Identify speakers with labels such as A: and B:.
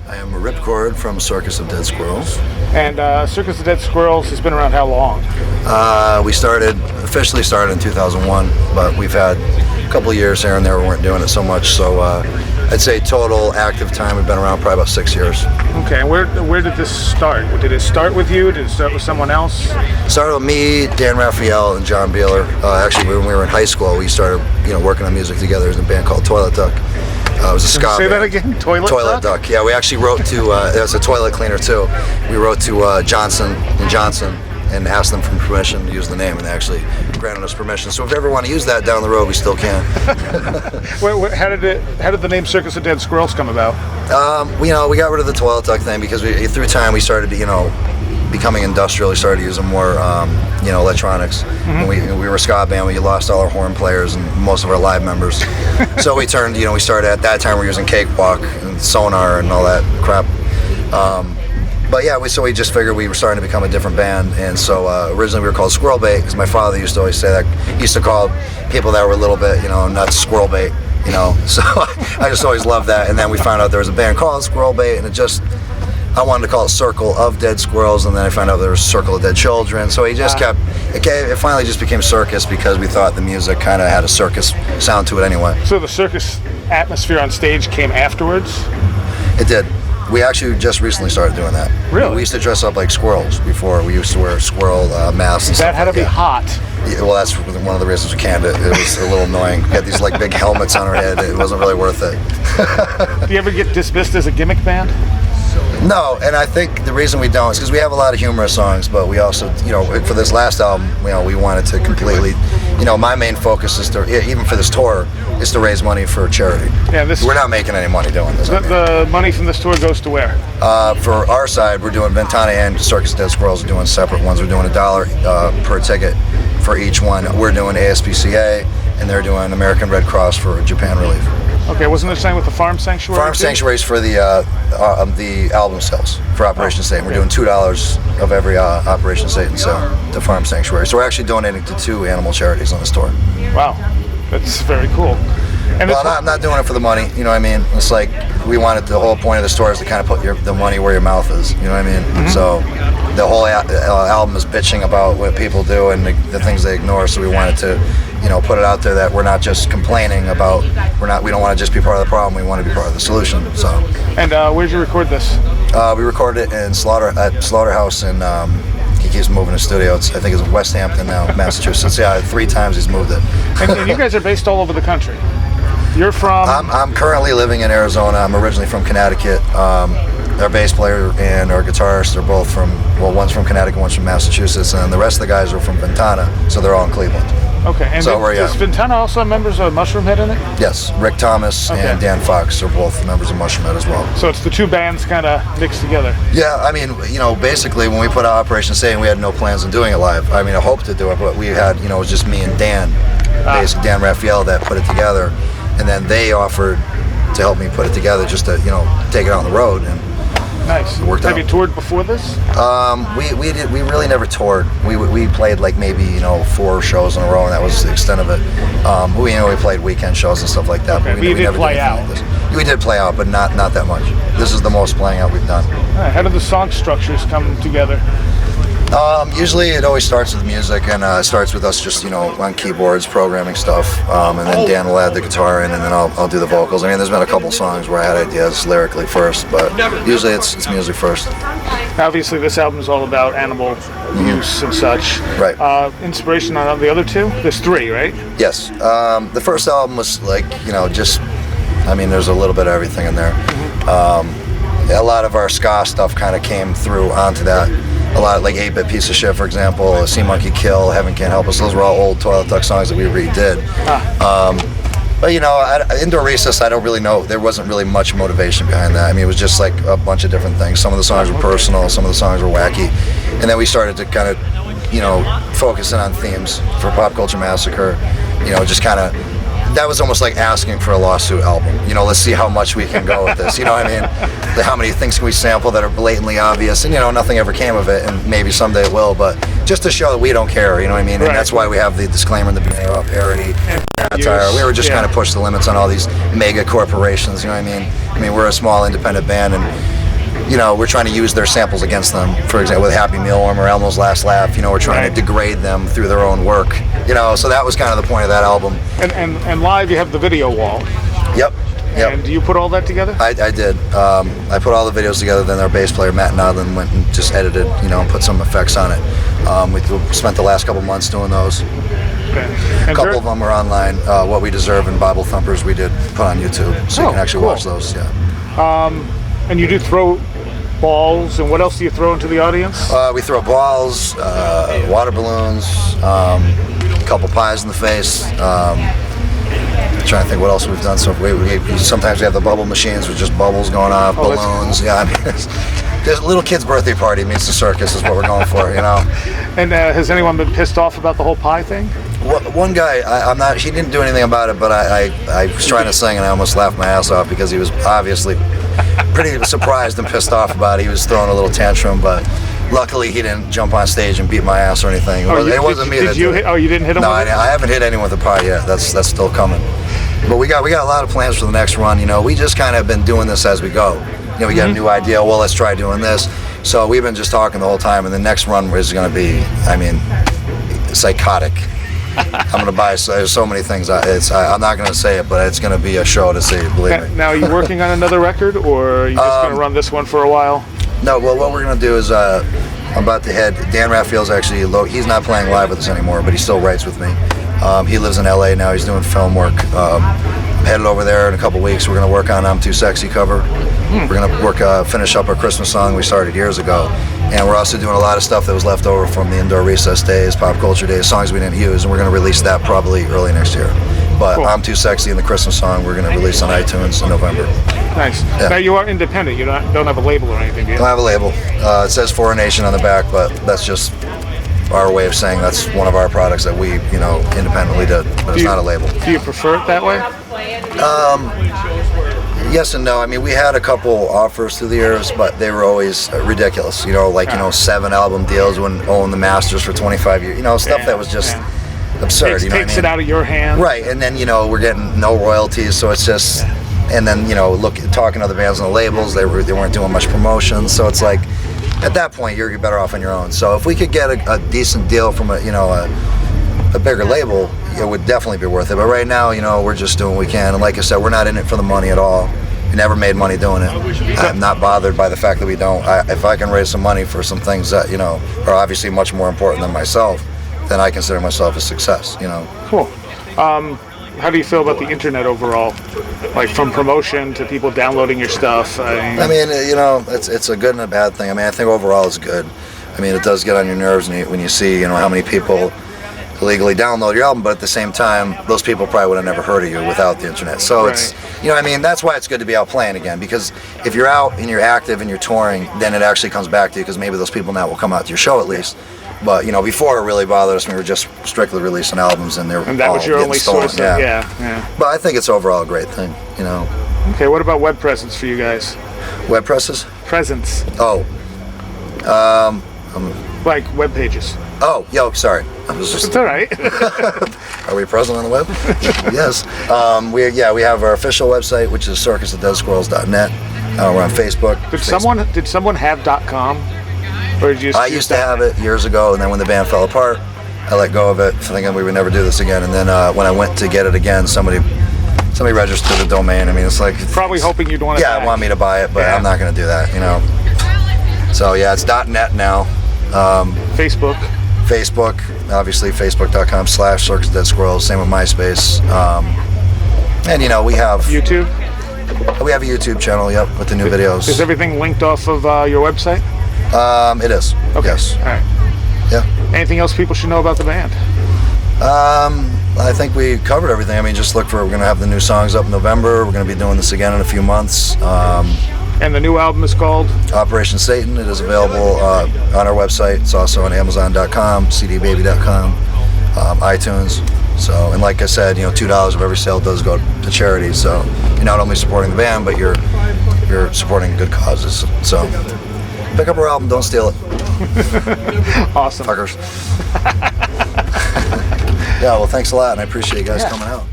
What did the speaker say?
A: I am Ripchord from Circus of Dead Squirrels.
B: And Circus of Dead Squirrels has been around how long?
A: We officially started in 2001, but we've had a couple of years here and there we weren't doing it so much. So I'd say total active time, we've been around probably about 6 years.
B: Okay, and where did this start? Did it start with you? Did it start with someone else?
A: It started with me, Dan Raphael, and John Beeler. Actually, when we were in high school, we started working on music together in a band called Toilet Duck. It was a ska
B: Say
A: band.
B: that again? Toilet
A: Duck. Yeah, we actually wrote to, there's a toilet cleaner too. We wrote to Johnson & Johnson and asked them for permission to use the name, and they actually granted us permission. So if you ever want to use that down the road, we still can.
B: How did the name Circus of Dead Squirrels come about?
A: We got rid of the Toilet Duck thing because through time we started becoming industrial. We started using more electronics.
B: Mm-hmm.
A: When we were a ska band, we lost all our horn players and most of our live members. So we turned, we started at that time we were using Cakewalk and Sonar and all that crap. But yeah, we just figured we were starting to become a different band, and so originally we were called Squirrel Bait because my father used to always say that. He used to call people that were a little bit, nuts, Squirrel Bait, So I just always loved that, and then we found out there was a band called Squirrel Bait, and I wanted to call it Circle of Dead Squirrels, and then I found out there was Circle of Dead Children, so he just it finally just became Circus because we thought the music kind of had a circus sound to it anyway.
B: So the circus atmosphere on stage came afterwards?
A: It did. We actually just recently started doing that.
B: Really?
A: We used to dress up like squirrels before. We used to wear squirrel masks and stuff.
B: That had to be hot.
A: Yeah, well, that's one of the reasons we canned it. It was a little annoying. We had these big helmets on our head. It wasn't really worth it.
B: Do you ever get dismissed as a gimmick band?
A: No, and I think the reason we don't is because we have a lot of humorous songs, but we also, for this last album, we wanted to completely, my main focus is to, even for this tour, is to raise money for charity. Yeah, we're not making any money doing this.
B: The money from this tour goes to where?
A: For our side, we're doing Ventana and Circus Dead Squirrels are doing separate ones. We're doing $1 per ticket for each one. We're doing ASPCA, and they're doing American Red Cross for Japan Relief.
B: Okay, wasn't there something with the Farm Sanctuary?
A: Farm Sanctuaries for the album sales for Operation Satan. We're doing $2 of every Operation Satan sale to Farm Sanctuary. So we're actually donating to 2 animal charities on this tour.
B: Wow, that's very cool. And
A: I'm not doing it for the money, you know what I mean? It's like we wanted, the whole point of the store is to kind of put the money where your mouth is, you know what I mean? Mm-hmm. So the whole album is bitching about what people do and the things they ignore, so we wanted to put it out there that we're not just complaining about, we don't want to just be part of the problem, we want to be part of the solution. So. And
B: where'd you record this?
A: We recorded it in Slaughterhouse, and he keeps moving the studio. I think it's in West Hampton now, Massachusetts. Yeah, 3 times he's moved it.
B: And you guys are based all over the country. You're from?
A: I'm currently living in Arizona. I'm originally from Connecticut. Our bass player and our guitarist are both one's from Connecticut, one's from Massachusetts, and the rest of the guys are from Ventana, so they're all in Cleveland.
B: Okay, and does Ventana also have members of Mushroomhead in it?
A: Yes, Rick Thomas and Dan Fox are both members of Mushroomhead as well.
B: So it's the 2 bands kind of mixed together?
A: Yeah, I mean, basically when we put out Operation Satan, we had no plans on doing it live. I mean, I hoped to do it, but we had, it was just me and Dan, basically Dan Raphael, that put it together, and then they offered to help me put it together just to, take it on the road. And
B: nice.
A: It worked out.
B: Have you toured before this?
A: We really never toured. We played maybe 4 shows in a row, and that was the extent of it. We played weekend shows and stuff like that.
B: Okay, but you did play out.
A: We did play out, but not that much. This is the most playing out we've done.
B: How do the song structures come together?
A: Usually it always starts with music, and it starts with us just on keyboards programming stuff, and then Dan will add the guitar in, and then I'll do the vocals. I mean, there's been a couple songs where I had ideas lyrically first, but usually it's music first.
B: Obviously this album is all about animal use and such.
A: Right.
B: Inspiration on the other 2? There's 3, right?
A: Yes. The first album was there's a little bit of everything in there. A lot of our ska stuff kind of came through onto that. A lot of 8-Bit Piece of Shit, for example, Sea Monkey Kill, Heaven Can't Help Us. Those were all old Toilet Duck songs that we redid. But Indoor Recess, I don't really know. There wasn't really much motivation behind that. I mean, it was just a bunch of different things. Some of the songs were personal, some of the songs were wacky, and then we started to kind of, focus in on themes for Pop Culture Massacre. Just kind of. That was almost like asking for a lawsuit album. Let's see how much we can go with this. You know what I mean? How many things can we sample that are blatantly obvious? And nothing ever came of it, and maybe someday it will. But just to show that we don't care. You know what I mean? And that's why we have the disclaimer in the beginning about parody, satire. We were just kind of push the limits on all these mega corporations. You know what I mean? We're a small independent band, and we're trying to use their samples against them. For example, with Happy Mealworm or Elmo's Last Laugh, we're trying to degrade them through their own work. So that was kind of the point of that album.
B: And live, you have the video wall.
A: Yep.
B: And do you put all that together?
A: I did. I put all the videos together. Then our bass player Matt Nodlin went and just edited, and put some effects on it. We spent the last couple months doing those.
B: Okay.
A: A couple of them are online. What We Deserve and Bible Thumpers we did put on YouTube, so you can actually watch those. Yeah.
B: And you do throw balls, and what else do you throw into the audience?
A: We throw balls, water balloons, a couple pies in the face. Trying to think what else we've done. So sometimes we have the bubble machines with just bubbles going off, balloons. Yeah, I mean, there's a little kid's birthday party meets the circus is what we're going for,
B: And has anyone been pissed off about the whole pie thing?
A: One guy, he didn't do anything about it, but I was trying to sing and I almost laughed my ass off because he was obviously pretty surprised and pissed off about it. He was throwing a little tantrum, but luckily he didn't jump on stage and beat my ass or anything. It wasn't me that did it.
B: Oh, you didn't hit him?
A: No, I haven't hit anyone with a pie yet. That's still coming. But we got a lot of plans for the next run. We just kind of been doing this as we go. We got a new idea. Well, let's try doing this. So we've been just talking the whole time, and the next run is going to be, psychotic. I'm going to buy so many things. I'm not going to say it, but it's going to be a show to see. Believe me.
B: Now, are you working on another record, or are you just going to run this one for a while?
A: No. Well, what we're going to do is I'm about to head. Dan Raphael's actually he's not playing live with us anymore, but he still writes with me. He lives in LA now. He's doing film work. Headed over there in a couple weeks. We're going to work on I'm Too Sexy cover. We're going to finish up our Christmas song we started years ago. And we're also doing a lot of stuff that was left over from the indoor recess days, pop culture days, songs we didn't use, and we're going to release that probably early next year. But cool. I'm Too Sexy and the Christmas song we're going to release on iTunes in November.
B: Nice. Yeah. Now you are independent. You don't have a label or anything, do you?
A: Don't have a label. It says Foreign Nation on the back, but that's just our way of saying that's one of our products that we, independently did. But it's not a label.
B: Do you prefer it that way?
A: Yes and no. We had a couple offers through the years, but they were always ridiculous. 7 album deals when owning the masters for 25 years. Stuff that was just absurd.
B: Takes it out of your hands.
A: Right, and then we're getting no royalties, so it's just. And then talking to other bands on the labels, they weren't doing much promotion, so it's like. At that point, you're better off on your own. So if we could get a decent deal from a bigger label, it would definitely be worth it. But right now, we're just doing what we can. And like I said, we're not in it for the money at all. We never made money doing it. I'm not bothered by the fact that we don't. If I can raise some money for some things that are obviously much more important than myself, then I consider myself a success.
B: Cool. How do you feel about the internet overall? Like from promotion to people downloading your stuff?
A: It's a good and a bad thing. I think overall it's good. It does get on your nerves when you see, how many people illegally download your album, but at the same time, those people probably would have never heard of you without the internet. So it's, that's why it's good to be out playing again, because if you're out and you're active and you're touring, then it actually comes back to you, because maybe those people now will come out to your show at least. But before it really bothered us, we were just strictly releasing albums, and
B: that was your only source. Yeah.
A: But I think it's overall a great thing.
B: Okay, what about web presence for you guys?
A: Web presses?
B: Presence.
A: Oh.
B: Like web pages.
A: Oh, sorry.
B: It's all right.
A: Are we present on the web? Yes. We have our official website, which is circus@deadsquirrels.net. We're on Facebook.
B: Did someone have .com? Or did you
A: I used to have it years ago, and then when the band fell apart, I let go of it, thinking we would never do this again. And then when I went to get it again, somebody registered the domain. It's like
B: probably hoping you'd want to.
A: Yeah, want me to buy it, but I'm not going to do that. So it's .net now.
B: Facebook,
A: obviously Facebook.com/circus@deadsquirrels. Same with MySpace. And we have
B: YouTube.
A: We have a YouTube channel. Yep, with the new videos.
B: Is everything linked off of your website?
A: It is.
B: Okay.
A: Yes.
B: All right.
A: Yeah.
B: Anything else people should know about the band?
A: I think we covered everything. Just look for. We're going to have the new songs up in November. We're going to be doing this again in a few months.
B: And the new album is called
A: Operation Satan. It is available on our website. It's also on Amazon.com, CDBaby.com, iTunes. So, and like I said, $2 of every sale does go to charity. So you're not only supporting the band, but you're supporting good causes. So pick up our album. Don't steal it.
B: Awesome.
A: Fuckers. Yeah. Well, thanks a lot, and I appreciate you guys coming out.